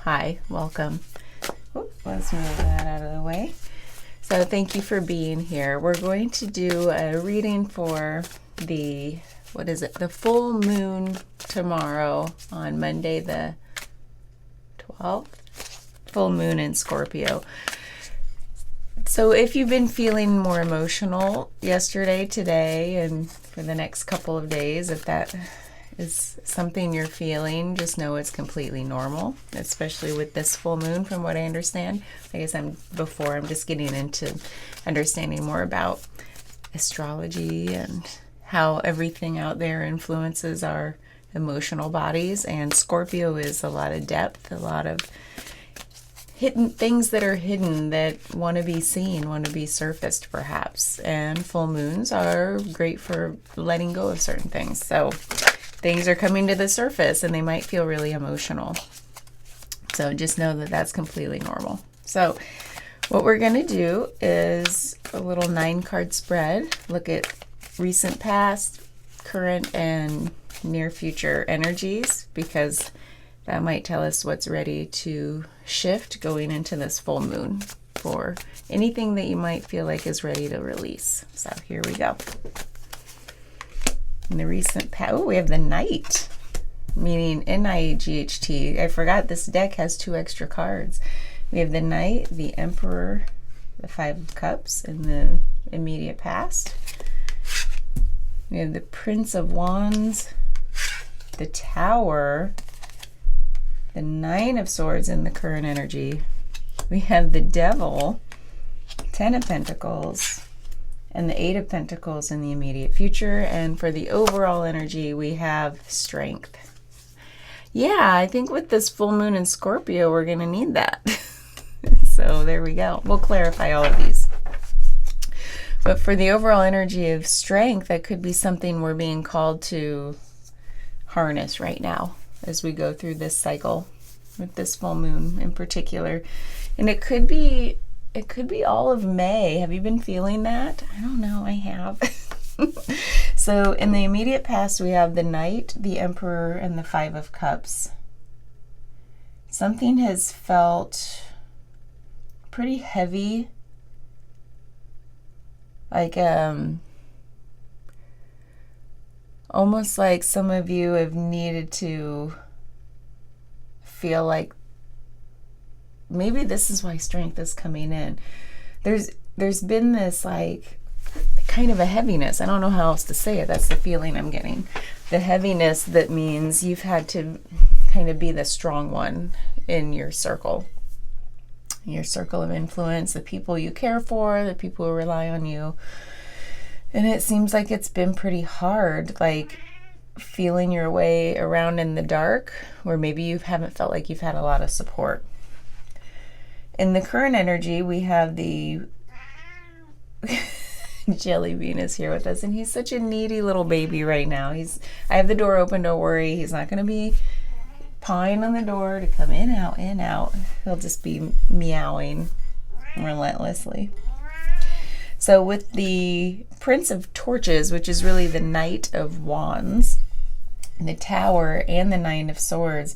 Hi, welcome. Let's move that out of the way. So thank you for being here. We're going to do a reading for the, the full moon tomorrow on Monday the 12th. Full moon in Scorpio. So if you've been feeling more emotional yesterday, today, and for the next couple of days, if that is something you're feeling, just know it's completely normal, especially with this full moon, from what I understand. I guess I'm just getting into understanding more about astrology and how everything out there influences our emotional bodies. And Scorpio is a lot of depth, a lot of hidden things that are hidden that want to be seen, want to be surfaced perhaps. And full moons are great for letting go of certain things. So things are coming to the surface and they might feel really emotional. So just know that that's completely normal. So what we're going to do is a little 9-card spread. Look at recent, past, current, and near future energies, because that might tell us what's ready to shift going into this full moon for anything that you might feel like is ready to release. So here we go. In the recent past, we have the Knight, meaning N-I-G-H-T. I forgot this deck has 2 extra cards. We have the Knight, the Emperor, the 5 of Cups in the immediate past. We have the Prince of Wands, the Tower, the 9 of Swords in the current energy. We have the Devil, 10 of Pentacles, and the 8 of Pentacles in the immediate future. And for the overall energy, we have Strength. Yeah, I think with this full moon in Scorpio, we're going to need that. So there we go. We'll clarify all of these. But for the overall energy of Strength, that could be something we're being called to harness right now as we go through this cycle with this full moon in particular. And it could be all of May. Have you been feeling that? I don't know, I have. So in the immediate past, we have the Knight, the Emperor, and the 5 of Cups. Something has felt pretty heavy, like almost like some of you have needed to feel like maybe this is why Strength is coming in. There's been this like kind of a heaviness. I don't know how else to say it. That's the feeling I'm getting. The heaviness that means you've had to kind of be the strong one in your circle of influence, the people you care for, the people who rely on you. And it seems like it's been pretty hard, like feeling your way around in the dark, where maybe you haven't felt like you've had a lot of support. In the current energy, we have the Jelly Bean is here with us, and he's such a needy little baby right now. I have the door open, don't worry. He's not going to be pawing on the door to come in, out, in, out. He'll just be meowing relentlessly. So with the Prince of Torches, which is really the Knight of Wands, the Tower, and the 9 of Swords,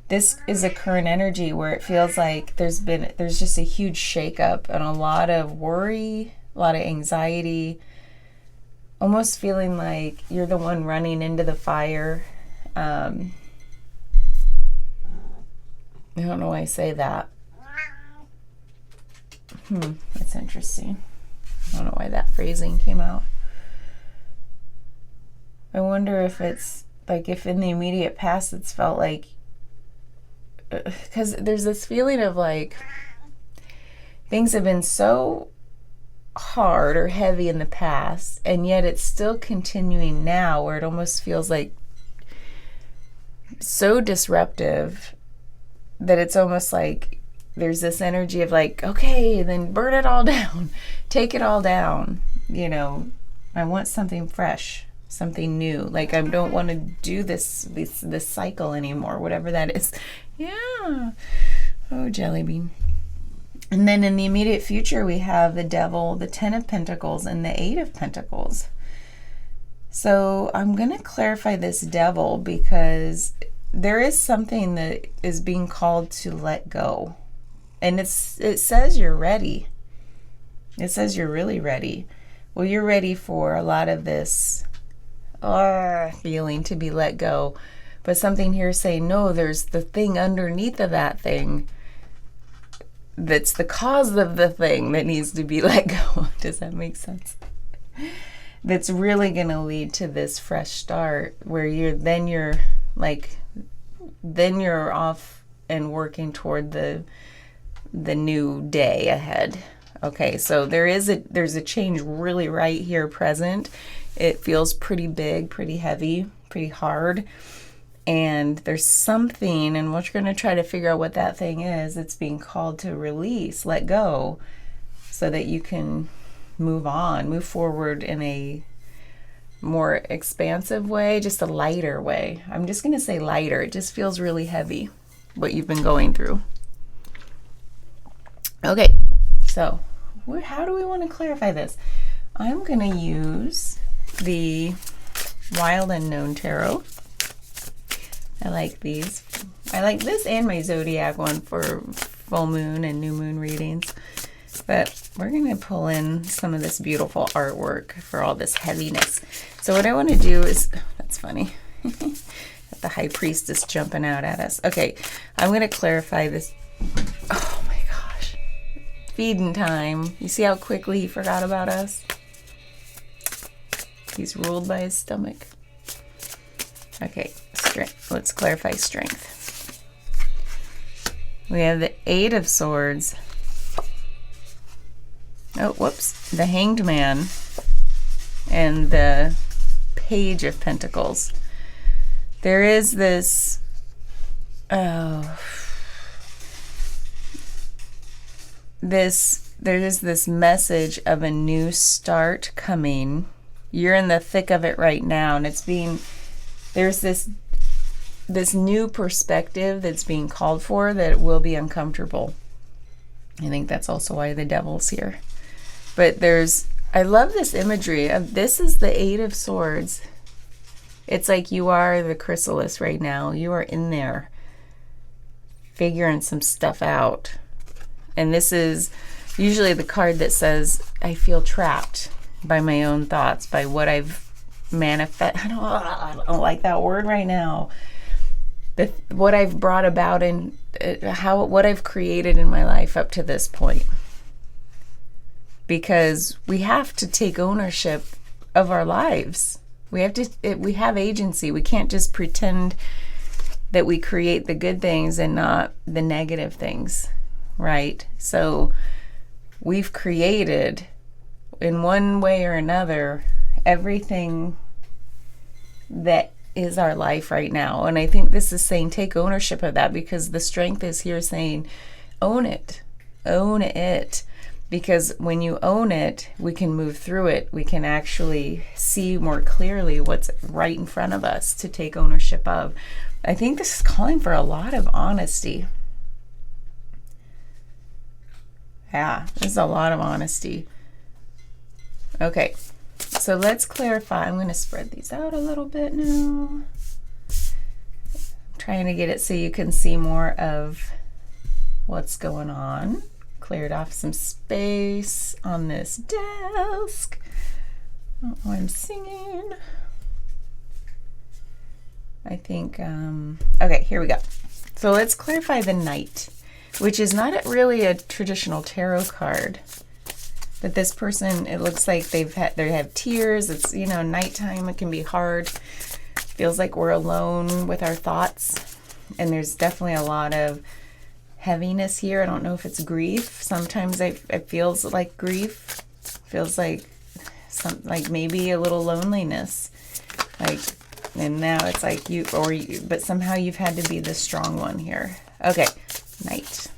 this is a current energy where it feels like there's just a huge shakeup and a lot of worry, a lot of anxiety, almost feeling like you're the one running into the fire. I don't know why I say that. That's interesting. I don't know why that phrasing came out. I wonder if it's like, if in the immediate past it's felt like, because there's this feeling of like things have been so hard or heavy in the past, and yet it's still continuing now, where it almost feels like so disruptive that it's almost like there's this energy of like, okay, then burn it all down, take it all down. You know, I want something fresh, something new. Like, I don't want to do this cycle anymore, whatever that is. Yeah. Oh, Jelly Bean. And then in the immediate future, we have the Devil, the 10 of Pentacles, and the 8 of Pentacles. So I'm going to clarify this Devil, because there is something that is being called to let go. And it says you're ready. It says you're really ready. Well, you're ready for a lot of this feeling to be let go. But something here is saying, no, there's the thing underneath of that thing that's the cause of the thing that needs to be let go. Does that make sense? That's really going to lead to this fresh start where you're off and working toward the new day ahead. Okay, so there's a change really right here present. It feels pretty big, pretty heavy, pretty hard. And there's something, and we're going to try to figure out what that thing is. It's being called to release, let go, so that you can move on, move forward in a more expansive way, just a lighter way. I'm just going to say lighter. It just feels really heavy, what you've been going through. Okay, so how do we want to clarify this? I'm going to use the Wild Unknown Tarot. I like these. I like this and my Zodiac one for full moon and new moon readings. But we're going to pull in some of this beautiful artwork for all this heaviness. So what I want to do is, that's funny, the High Priestess jumping out at us. Okay, I'm going to clarify this. Oh my gosh. Feeding time. You see how quickly he forgot about us? He's ruled by his stomach. Okay, strength. Let's clarify strength. We have the Eight of Swords. Oh, whoops. The Hanged Man and the Page of Pentacles. There is this, there is this message of a new start coming. You're in the thick of it right now, and there's this new perspective that's being called for that will be uncomfortable. I think that's also why the Devil's here. But I love this imagery of, this is the Eight of Swords. It's like you are the chrysalis right now. You are in there figuring some stuff out. And this is usually the card that says, I feel trapped by my own thoughts, by what I've manifest. I don't like that word right now. What I've brought about and what I've created in my life up to this point. Because we have to take ownership of our lives. We have agency. We can't just pretend that we create the good things and not the negative things, right? So we've created, in one way or another, everything that is our life right now. And I think this is saying take ownership of that, because the strength is here saying own it. Own it. Because when you own it, we can move through it. We can actually see more clearly what's right in front of us to take ownership of. I think this is calling for a lot of honesty. Yeah, this is a lot of honesty. Okay, so let's clarify. I'm going to spread these out a little bit now. I'm trying to get it so you can see more of what's going on. Cleared off some space on this desk. Oh, I'm singing. I think, okay, here we go. So let's clarify the Knight, which is not really a traditional tarot card. But this person, it looks like they have tears. It's, nighttime. It can be hard. Feels like we're alone with our thoughts. And there's definitely a lot of heaviness here. I don't know if it's grief. Sometimes it feels like grief. Feels like maybe a little loneliness. And now it's like but somehow you've had to be the strong one here. Okay, Knight.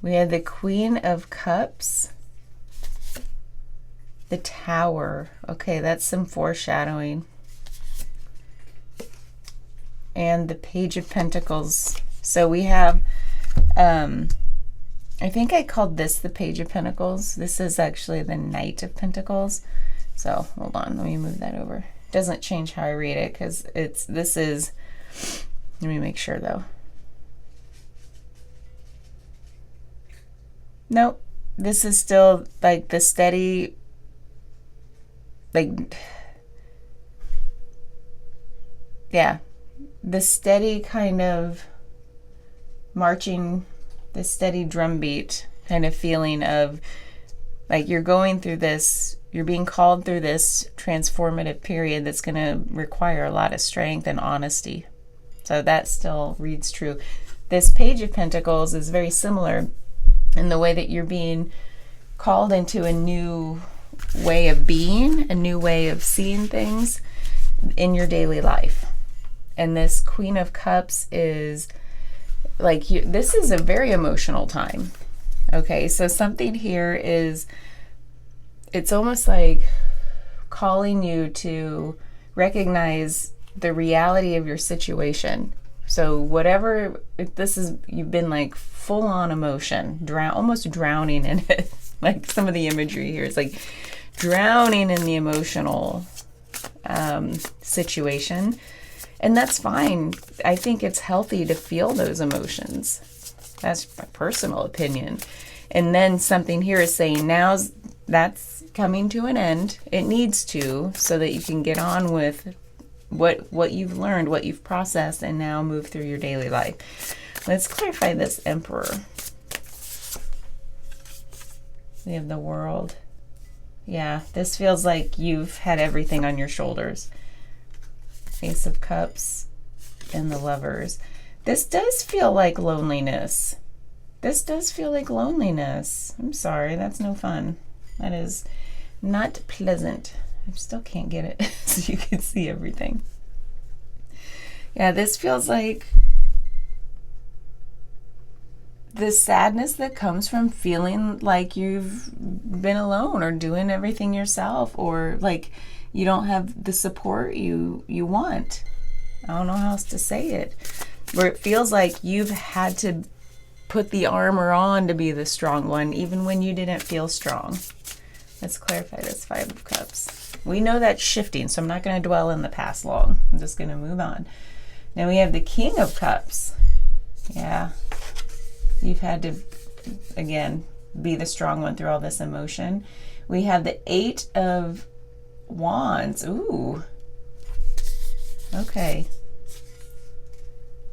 We have the Queen of Cups. The Tower. Okay, that's some foreshadowing. And the Page of Pentacles. So we have, I think I called this the Page of Pentacles. This is actually the Knight of Pentacles. So hold on, let me move that over. It doesn't change how I read it, because this is Let me make sure though. Nope. This is still like the steady, like, yeah, the steady kind of marching, the steady drumbeat kind of feeling of like you're going through this, you're being called through this transformative period that's going to require a lot of strength and honesty. So that still reads true. This Page of Pentacles is very similar in the way that you're being called into a new way of being, a new way of seeing things in your daily life. And this Queen of Cups is like, this is a very emotional time. Okay, so something here is, it's almost like calling you to recognize the reality of your situation. So whatever, if this is, you've been like full on emotion, almost drowning in it. Like some of the imagery here is like drowning in the emotional situation. And that's fine. I think it's healthy to feel those emotions. That's my personal opinion. And then something here is saying that's coming to an end. It needs to, so that you can get on with what you've learned, what you've processed, and now move through your daily life. Let's clarify this Emperor. We have the World. Yeah, this feels like you've had everything on your shoulders. Ace of Cups and the Lovers. This does feel like loneliness. This does feel like loneliness. I'm sorry, that's no fun. That is not pleasant. I still can't get it so you can see everything. Yeah, this feels like the sadness that comes from feeling like you've been alone or doing everything yourself, or like you don't have the support you want. I don't know how else to say it. Where it feels like you've had to put the armor on to be the strong one, even when you didn't feel strong. Let's clarify this Five of Cups. We know that's shifting, so I'm not going to dwell in the past long. I'm just going to move on. Now we have the King of Cups. Yeah. You've had to, again, be the strong one through all this emotion. We have the Eight of Wands. Ooh. Okay.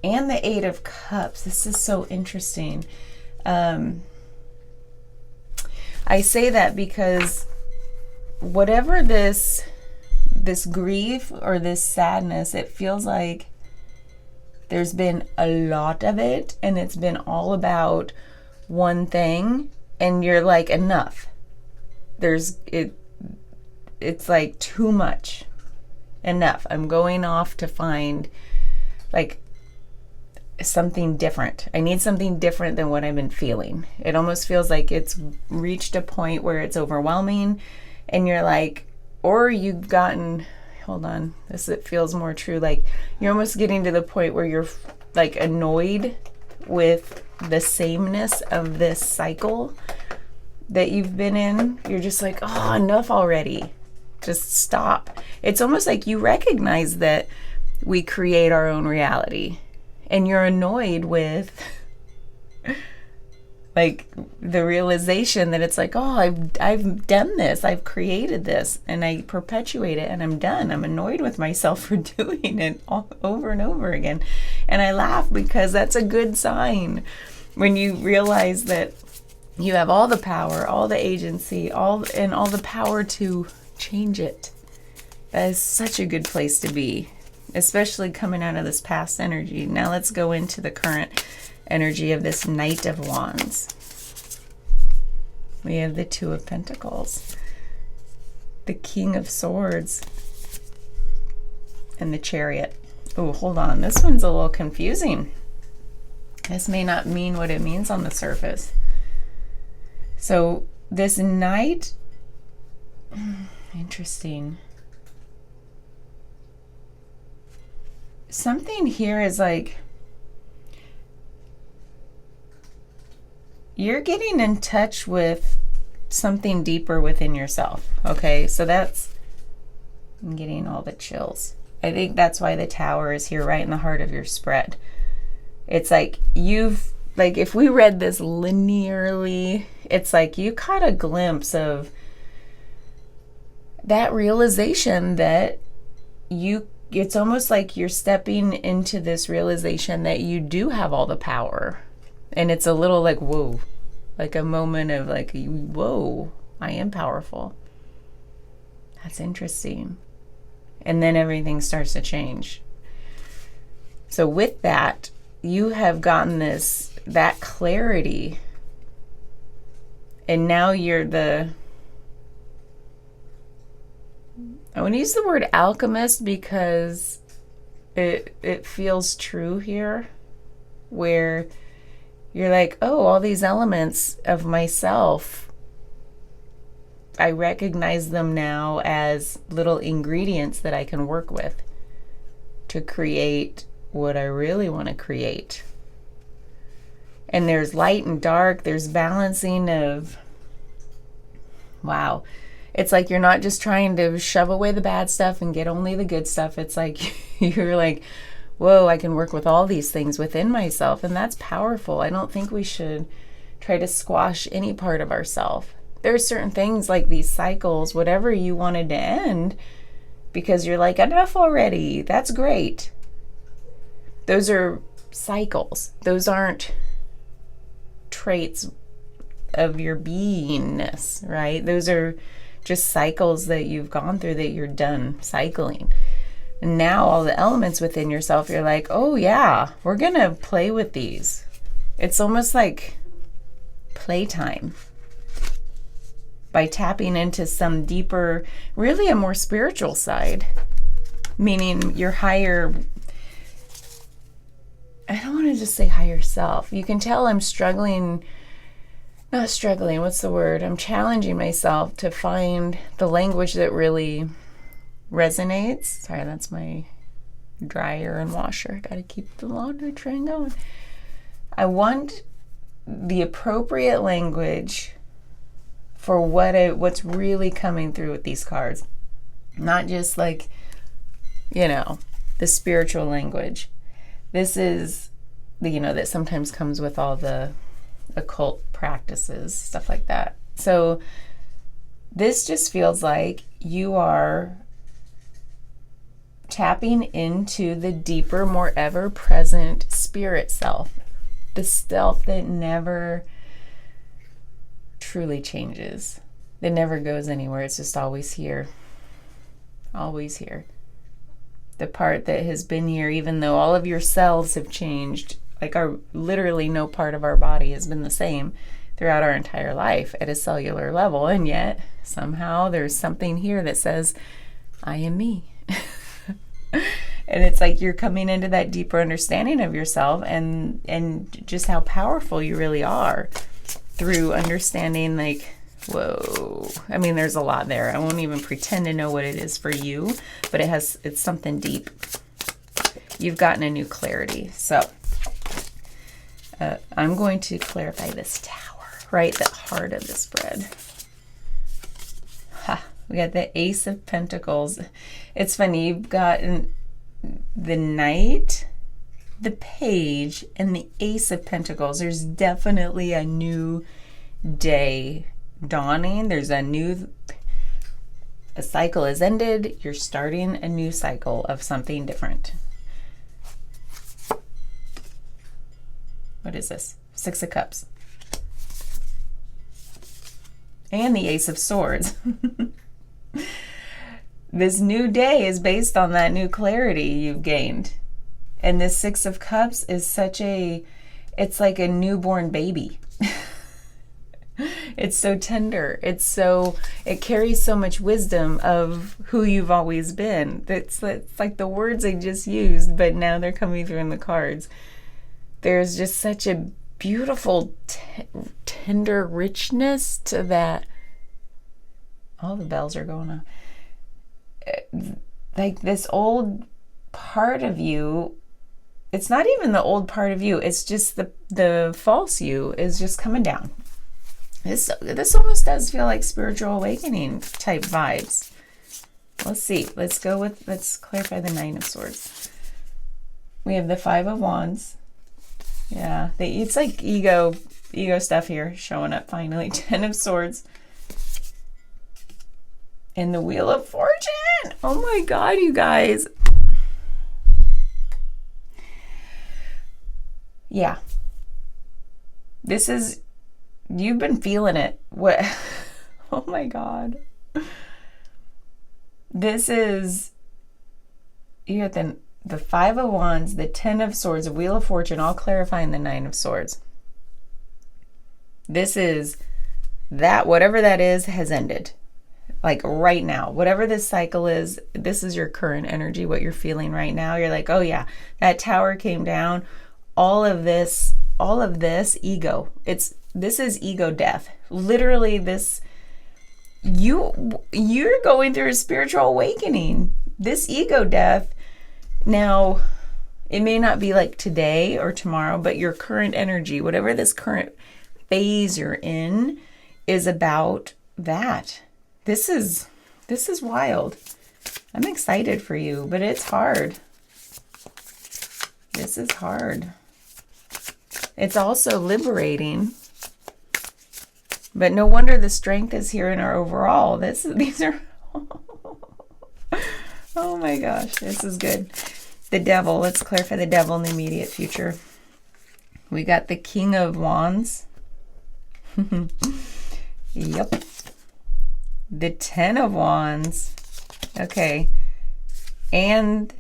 And the Eight of Cups. This is so interesting. I say that because whatever this grief or this sadness, it feels like there's been a lot of it, and it's been all about one thing, and you're like, enough. It's like too much. Enough. I'm going off to find like something different. I need something different than what I've been feeling. It almost feels like it's reached a point where it's overwhelming, and you're like, or you've gotten, hold on, it feels more true, like you're almost getting to the point where you're like annoyed with the sameness of this cycle that you've been in. You're just like, oh, enough already. Just stop. It's almost like you recognize that we create our own reality, and you're annoyed with like the realization that it's like, oh, I've done this, I've created this, and I perpetuate it, and I'm done. I'm annoyed with myself for doing it all over and over again. And I laugh because that's a good sign when you realize that you have all the power, all the agency, all the power to change it. That is such a good place to be, especially coming out of this past energy. Now let's go into the current energy of this Knight of Wands. We have the Two of Pentacles, the King of Swords, and the Chariot. Oh, hold on. This one's a little confusing. This may not mean what it means on the surface. So this Knight, interesting. Something here is like, you're getting in touch with something deeper within yourself. Okay, so I'm getting all the chills. I think that's why the Tower is here right in the heart of your spread. It's like if we read this linearly, it's like you caught a glimpse of that realization that it's almost like you're stepping into this realization that you do have all the power. And it's a little like, whoa, like a moment of like, whoa, I am powerful. That's interesting. And then everything starts to change. So with that, you have gotten that clarity. And now you're I want to use the word alchemist because it feels true here, where you're like, oh, all these elements of myself, I recognize them now as little ingredients that I can work with to create what I really want to create. And there's light and dark, there's balancing of, wow. It's like you're not just trying to shove away the bad stuff and get only the good stuff. It's like you're like, whoa, I can work with all these things within myself. And that's powerful. I don't think we should try to squash any part of ourselves. There are certain things like these cycles, whatever you wanted to end, because you're like, enough already. That's great. Those are cycles. Those aren't traits of your beingness, right? Those are just cycles that you've gone through, that you're done cycling. And now all the elements within yourself, you're like, oh yeah, we're gonna play with these. It's almost like playtime. By tapping into some deeper, really a more spiritual side. Meaning your higher, I don't want to just say higher self. You can tell I'm not struggling, what's the word? I'm challenging myself to find the language that really resonates. Sorry, that's my dryer and washer. Got to keep the laundry train going. I want the appropriate language for what's really coming through with these cards. Not just like, the spiritual language. This is, that sometimes comes with all the occult practices, stuff like that. So this just feels like you are tapping into the deeper, more ever-present spirit self. The self that never truly changes. It never goes anywhere. It's just always here. Always here. The part that has been here, even though all of your cells have changed, like literally no part of our body has been the same throughout our entire life at a cellular level. And yet somehow there's something here that says, I am me. And it's like you're coming into that deeper understanding of yourself and just how powerful you really are through understanding, like, whoa. I mean, there's a lot there. I won't even pretend to know what it is for you, but it's something deep. You've gotten a new clarity. So I'm going to clarify this Tower, right? The heart of the spread. We got the Ace of Pentacles. It's funny, you've got the Knight, the Page, and the Ace of Pentacles. There's definitely a new day dawning. There's a cycle has ended. You're starting a new cycle of something different. What is this? Six of Cups. And the Ace of Swords. This new day is based on that new clarity you've gained. And this Six of Cups is it's like a newborn baby. It's so tender. It carries so much wisdom of who you've always been. It's like the words I just used, but now they're coming through in the cards. There's just such a beautiful, tender richness to that. All the bells are going on. Like this old part of you, it's not even the old part of you, it's just the false you is just coming down. This almost does feel like spiritual awakening type vibes. Let's see. Let's clarify the Nine of Swords. We have the Five of Wands. Yeah, it's like ego stuff here showing up finally. Ten of Swords. And the Wheel of Fortune. Oh my God, you guys. Yeah. You've been feeling it. What? Oh my God. You got the Five of Wands, the Ten of Swords, the Wheel of Fortune, all clarifying the Nine of Swords. This is that, whatever that is, has ended. Like right now, whatever this cycle is, this is your current energy, what you're feeling right now. You're like, oh yeah, that tower came down. All of this ego. This is ego death. Literally you're going through a spiritual awakening. This ego death. Now, it may not be like today or tomorrow, but your current energy, whatever this current phase you're in, is about that. This is wild. I'm excited for you, but it's hard. This is hard. It's also liberating. But no wonder the strength is here in our overall. These are oh my gosh, this is good. The Devil. Let's clarify the Devil in the immediate future. We got the King of Wands. Yep. The Ten of Wands. Okay. And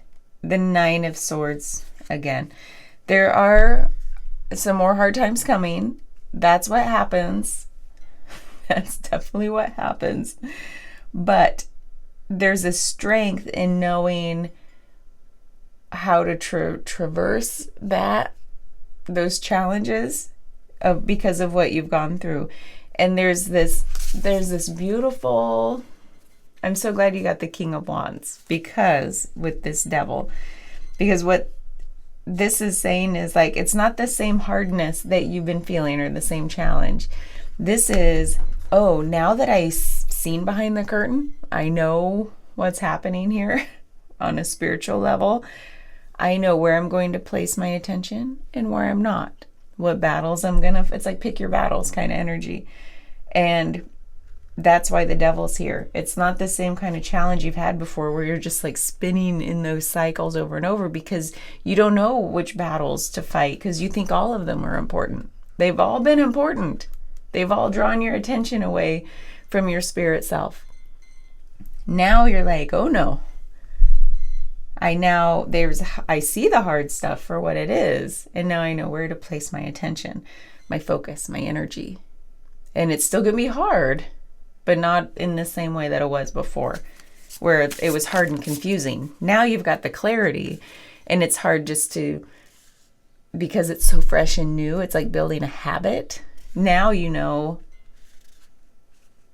the Nine of Swords again. There are some more hard times coming. That's what happens. That's definitely what happens. But there's a strength in knowing how to traverse those challenges because of what you've gone through. And there's this beautiful, I'm so glad you got the King of Wands because with this Devil, because what this is saying is like, it's not the same hardness that you've been feeling or the same challenge. This is, oh, now that I've seen behind the curtain, I know what's happening here on a spiritual level. I know where I'm going to place my attention and where I'm not. What battles it's like pick your battles kind of energy. And that's why the Devil's here. It's not the same kind of challenge you've had before where you're just like spinning in those cycles over and over because you don't know which battles to fight because you think all of them are important. They've all been important. They've all drawn your attention away from your spirit self. Now you're like, oh no. I see the hard stuff for what it is, and now I know where to place my attention, my focus, my energy. And it's still going to be hard, but not in the same way that it was before, where it was hard and confusing. Now you've got the clarity, and it's hard because it's so fresh and new. It's like building a habit. Now you know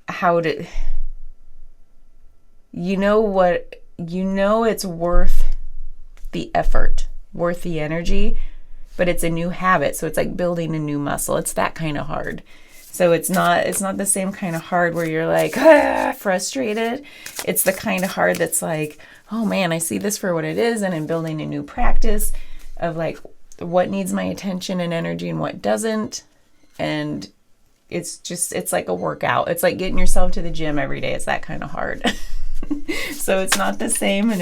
how to, it's worth the effort, worth the energy, but it's a new habit. So it's like building a new muscle. It's that kind of hard. So it's not the same kind of hard where you're like, frustrated. It's the kind of hard that's like, oh man, I see this for what it is. And I'm building a new practice of like what needs my attention and energy and what doesn't. And it's like a workout. It's like getting yourself to the gym every day. It's that kind of hard. So it's not the same, and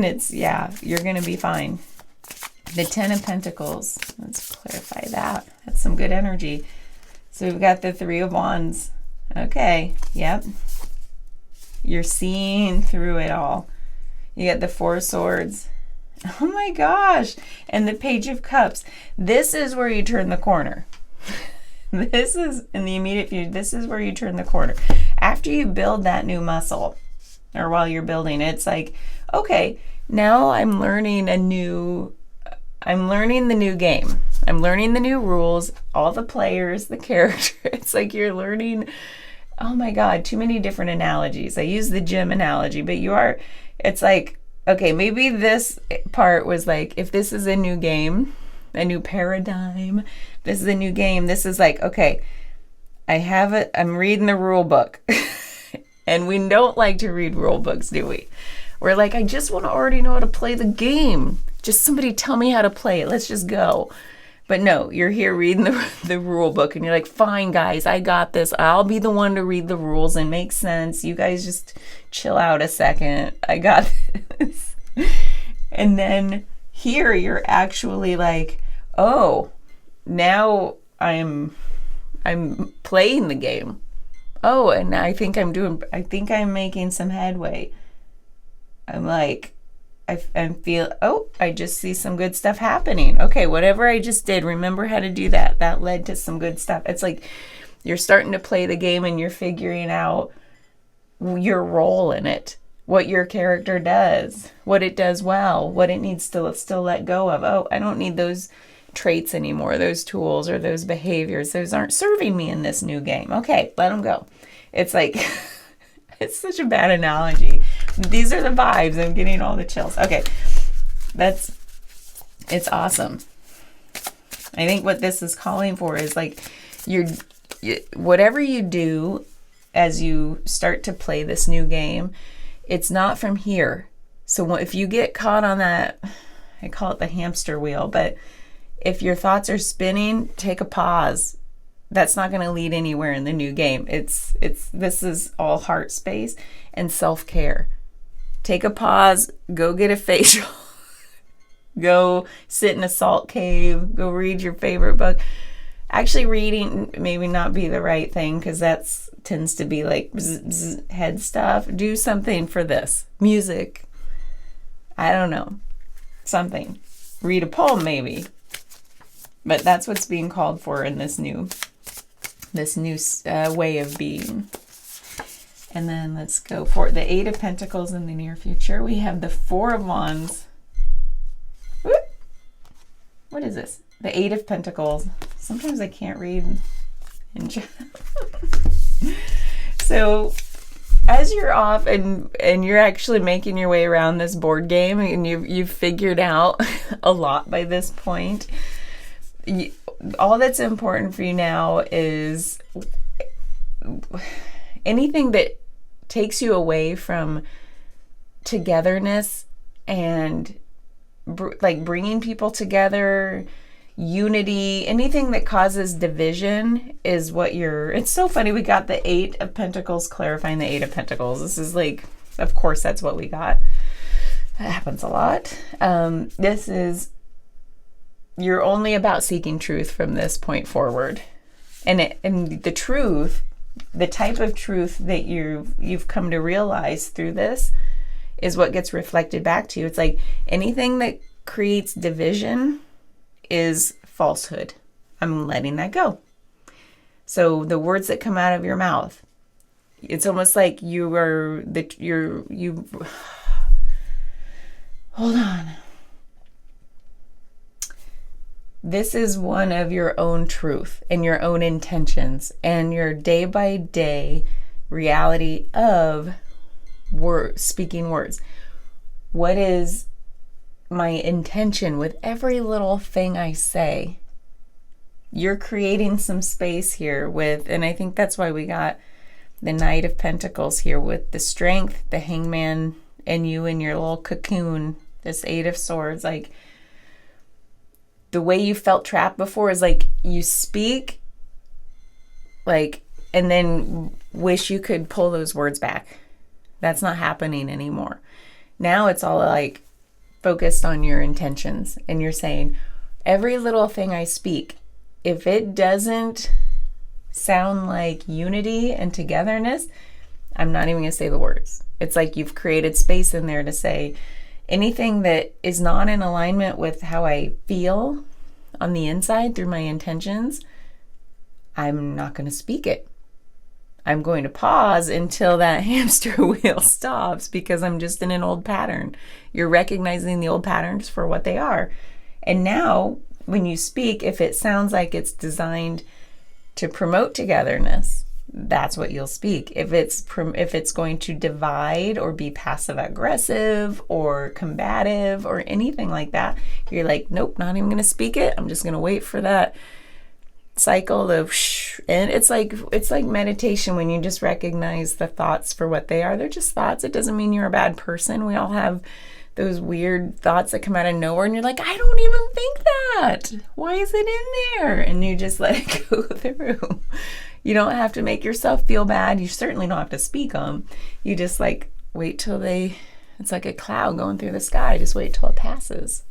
it's yeah, you're going to be fine. The Ten of Pentacles. Let's clarify that. That's some good energy. So we've got the Three of Wands. Okay. Yep. You're seeing through it all. You got the Four of Swords. Oh my gosh. And the Page of Cups. This is where you turn the corner. This is in the immediate future. This is where you turn the corner. After you build that new muscle, or while you're building it, it's like, okay, now I'm learning the new game. I'm learning the new rules, all the players, the character. It's like you're learning, oh my God, too many different analogies. I use the gym analogy, but it's like, okay, maybe this part was like, if this is a new game, a new paradigm, this is a new game, this is like, okay, I'm reading the rule book. And we don't like to read rule books, do we? We're like, I just want to already know how to play the game. Just somebody tell me how to play it. Let's just go. But no, you're here reading the rule book and you're like, fine, guys, I got this. I'll be the one to read the rules and make sense. You guys just chill out a second. I got this. And then here you're actually like, oh, now I'm playing the game. Oh, and I think I'm making some headway. I'm like, I just see some good stuff happening. Okay, whatever I just did, remember how to do that. That led to some good stuff. It's like you're starting to play the game and you're figuring out your role in it, what your character does, what it does well, what it needs to still let go of. Oh, I don't need those traits anymore, those tools or those behaviors. Those aren't serving me in this new game. Okay, let them go. It's like, it's such a bad analogy. These are the vibes. I'm getting all the chills. Okay, it's awesome. I think what this is calling for is like whatever you do as you start to play this new game, it's not from here. So if you get caught on that, I call it the hamster wheel, but if your thoughts are spinning, take a pause. That's not going to lead anywhere in the new game. This is all heart space and self-care. Take a pause, go get a facial, go sit in a salt cave, go read your favorite book. Actually, reading maybe not be the right thing because that tends to be like head stuff. Do something for this. Music. I don't know. Something. Read a poem maybe. But that's what's being called for in this new way of being. And then let's go for the Eight of Pentacles in the near future. We have the Four of Wands. Whoop. What is this? The Eight of Pentacles. Sometimes I can't read. So as you're off and you're actually making your way around this board game and you've figured out a lot by this point, all that's important for you now is anything that takes you away from togetherness and like bringing people together, unity, anything that causes division is what it's so funny. We got the Eight of Pentacles clarifying the Eight of Pentacles. This is like, of course, that's what we got. That happens a lot. This is, you're only about seeking truth from this point forward. And the truth, the type of truth that you've come to realize through this is what gets reflected back to you. It's like anything that creates division is falsehood. I'm letting that go. So the words that come out of your mouth, it's almost like hold on. This is one of your own truth and your own intentions and your day by day reality of speaking words. What is my intention with every little thing I say? You're creating some space here and I think that's why we got the Knight of Pentacles here with the Strength, the Hangman, and you in your little cocoon, this Eight of Swords. Like, the way you felt trapped before is like you speak, like, and then wish you could pull those words back. That's not happening anymore. Now it's all like focused on your intentions, and you're saying every little thing I speak, if it doesn't sound like unity and togetherness, I'm not even going to say the words. It's like you've created space in there to say anything that is not in alignment with how I feel on the inside through my intentions. I'm not going to speak it. I'm going to pause until that hamster wheel stops because I'm just in an old pattern. You're recognizing the old patterns for what they are. And now when you speak, if it sounds like it's designed to promote togetherness, that's what you'll speak. If it's going to divide or be passive aggressive or combative or anything like that, you're like, nope, not even going to speak it. I'm just going to wait for that cycle of And it's like meditation when you just recognize the thoughts for what they are. They're just thoughts. It doesn't mean you're a bad person. We all have those weird thoughts that come out of nowhere and you're like, I don't even think that. Why is it in there? And you just let it go through. You don't have to make yourself feel bad. You certainly don't have to speak them. You just like wait till it's like a cloud going through the sky. Just wait till it passes.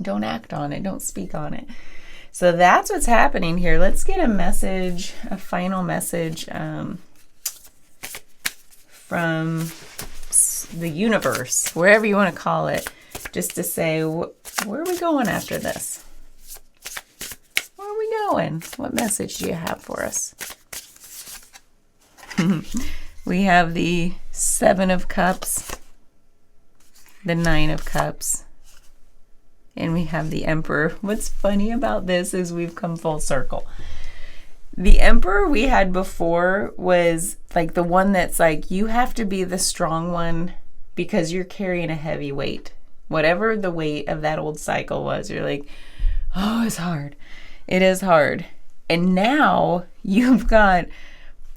Don't act on it. Don't speak on it. So that's what's happening here. Let's get a message, a final message from the universe, wherever you want to call it, just to say, where are we going after this? Where are we going? What message do you have for us? We have the 7 of Cups, the 9 of Cups, and we have the Emperor. What's funny about this is we've come full circle. The Emperor we had before was like the one that's like, you have to be the strong one because you're carrying a heavy weight. Whatever the weight of that old cycle was, you're like, oh, it's hard. It is hard. And now you've got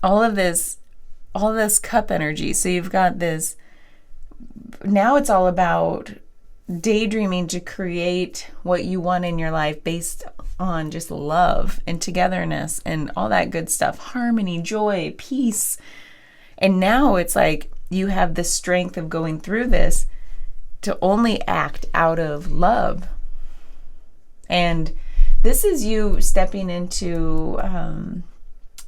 all this cup energy. So you've got this, now it's all about daydreaming to create what you want in your life based on just love and togetherness and all that good stuff, harmony, joy, peace. And now it's like you have the strength of going through this to only act out of love. And this is you stepping into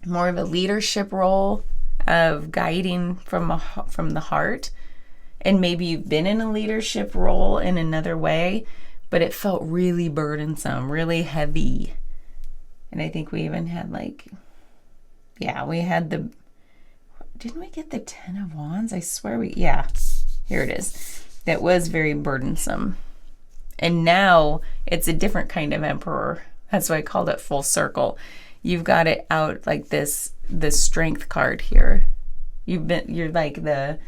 more of a leadership role of guiding from the heart. And maybe you've been in a leadership role in another way, but it felt really burdensome, really heavy. And I think we even had we had didn't we get the 10 of Wands? I swear here it is. That was very burdensome. And now it's a different kind of Emperor. That's why I called it full circle. You've got it out like this strength card here. You're like the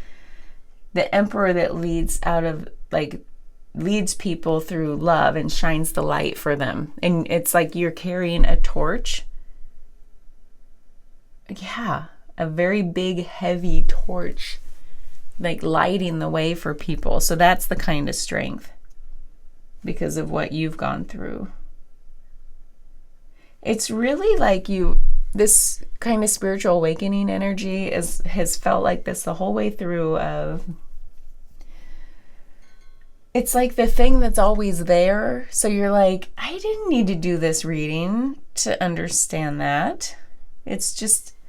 Emperor that leads people through love and shines the light for them. And it's like you're carrying a torch. Yeah, a very big, heavy torch, like lighting the way for people. So that's the kind of strength because of what you've gone through. It's really like this kind of spiritual awakening energy has felt like this the whole way through of, it's like the thing that's always there. So you're like, I didn't need to do this reading to understand that. It's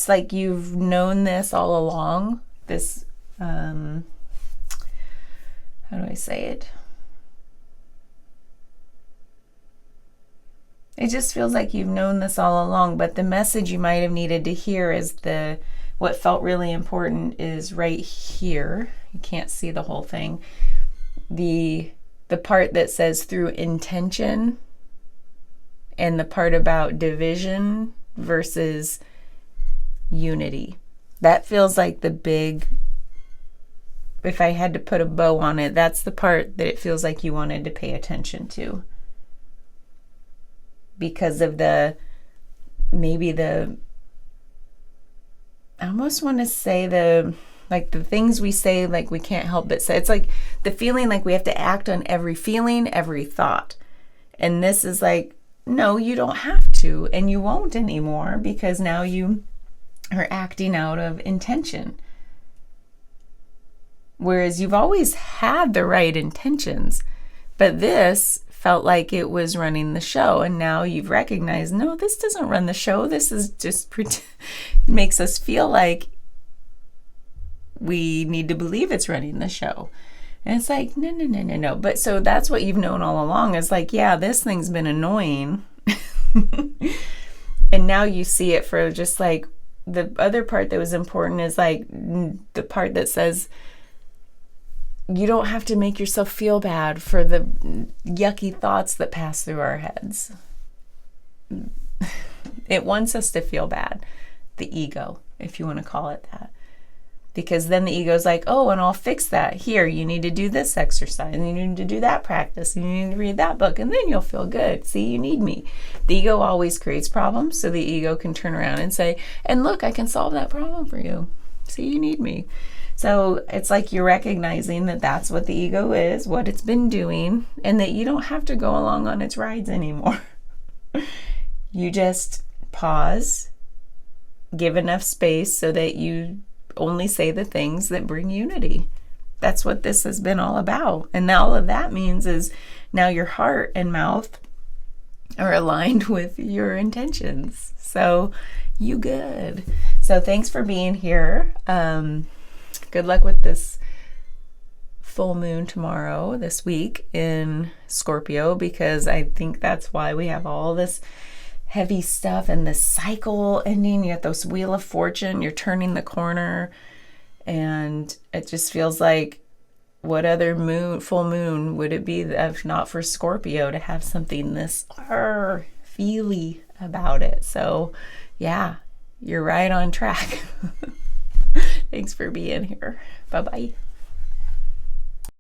like you've known this all along. This, how do I say it? It just feels like you've known this all along, but the message you might have needed to hear is what felt really important is right here. You can't see the whole thing. The part that says through intention and the part about division versus unity. That feels like the big, if I had to put a bow on it, that's the part that it feels like you wanted to pay attention to. Because of I almost want to say the things we say, like we can't help but say. It's like the feeling like we have to act on every feeling, every thought. And this is like, no, you don't have to, and you won't anymore because now you are acting out of intention. Whereas you've always had the right intentions, but this felt like it was running the show, and now you've recognized, no, this doesn't run the show. This is just makes us feel like we need to believe it's running the show. And it's like, no. But so that's what you've known all along is like, yeah, this thing's been annoying. And now you see it for just like the other part that was important is like the part that says, you don't have to make yourself feel bad for the yucky thoughts that pass through our heads. It wants us to feel bad. The ego, if you want to call it that. Because then the ego's like, oh, and I'll fix that. Here, you need to do this exercise, and you need to do that practice, and you need to read that book, and then you'll feel good. See, you need me. The ego always creates problems, so the ego can turn around and say, and look, I can solve that problem for you. See, you need me. So it's like you're recognizing that that's what the ego is, what it's been doing, and that you don't have to go along on its rides anymore. You just pause, give enough space so that you only say the things that bring unity. That's what this has been all about. And all of that means is now your heart and mouth are aligned with your intentions. So you good. So thanks for being here. Good luck with this full moon tomorrow, this week in Scorpio, because I think that's why we have all this heavy stuff and the cycle ending. You got those Wheel of Fortune, you're turning the corner, and it just feels like, what other full moon would it be if not for Scorpio to have something this feely about it? So yeah, you're right on track. Thanks for being here. Bye-bye.